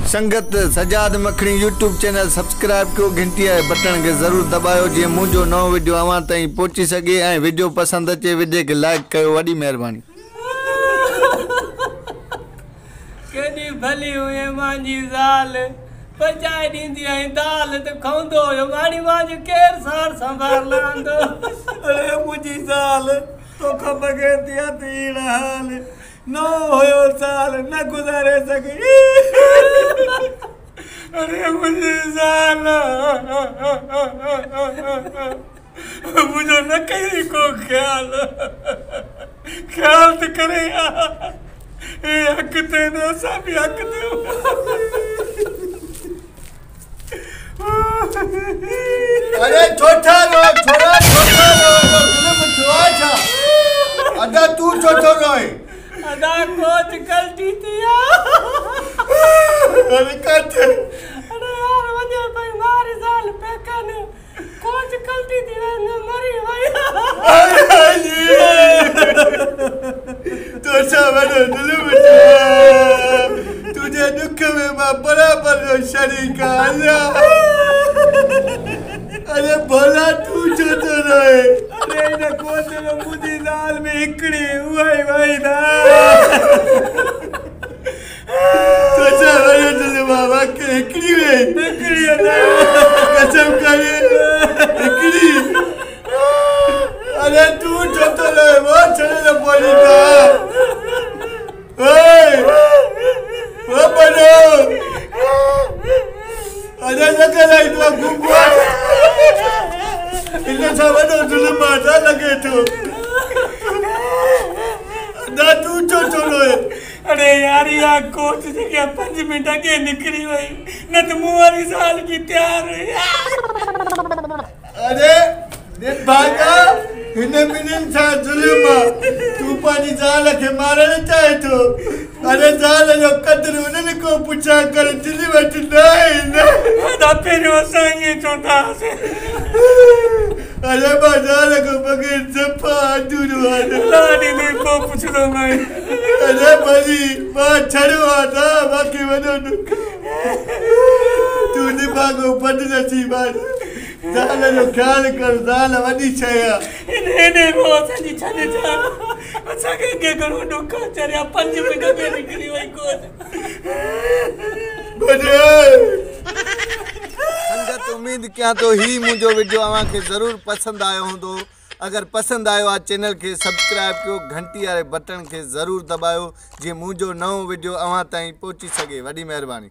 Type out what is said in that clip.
संगत सजाद मखणी YouTube channel subscribe कयो घंटी आहे बटन के जरूर दबायो जे मुझो नओ वीडियो अवां ताईं पहुंची सके ऐं वीडियो पसंद अचे वीडियो के लाइक कयो वडी मेहरबानी। केडी भली हुए मांजी ज़ाल पचाए दींदी है दाल तो खौंदो हो मानी मांजी केर सार संभाल लांदो। अरे मुझी ज़ाल तो खबगे दिया तीन हाल नो होयो साल न गुजारे सके। अरे मुझी ज़ाल मुझो न कहीं को ख्याल तो करे ए हक ते न सब हक ते। अरे छोटा रो छोरा छोटा रो फिल्म छुआ छा अदा तू छोटो रोए अदा कोच गलती थिया। अरे काथे अरे यार वजह भाई मारी साल पेकन कोच गलती थी न मरी भई। तो सावनो दिल में तुझे दुख में मां बराबर शरीक अल्लाह। अरे भला तू छोटो रोए अरे न कोच लो मुझी ज़ाल में इकड़ी हुई भाई दा तो सावनो दिल बाबा के इकड़ी कसम करे इकड़ी। अरे तू छोटो रोए वो चले न बोली था ओए वो बनो अरे लगा इतना गुंगवा इतना सावनो दिल माता लगे तो ना तू छोटो रोए। अरे यार या कोच जगह 5 मिनट के निकली भाई न तो मुआरी साल की तैयार है। अरे नेट भागा हिने मिनन सा जुल्म तू पानी ज़ाल के मारण चाहे तो अरे ज़ाल जो कदर उन्हें को पूछा कर दिल्ली में नहीं ना फिर वो संगे छोटा से। अरे बाजार को बगैर सफा दूर वाला लाडी ने को पूछ दो मैं। अरे भली मां छड़वा था बाकी वनो तू दिमागो पद नसी बात ज़ाल जो ख्याल कर ज़ाल वडी छया इने वो सजी छने जा अच्छा के करो दुख चरिया 5 मिनट में निकली वही कोच। संगत उम्मीद क्या तो ही मुझो वीडियो अवां के जरूर पसंद आयो होंदो। अगर पसंद आयो आ चैनल के सब्सक्राइब कयो घंटी वाले बटन के जरूर दबायो जे मुझो नओ वीडियो अवां ताईं पहुंची सके वडी मेहरबानी।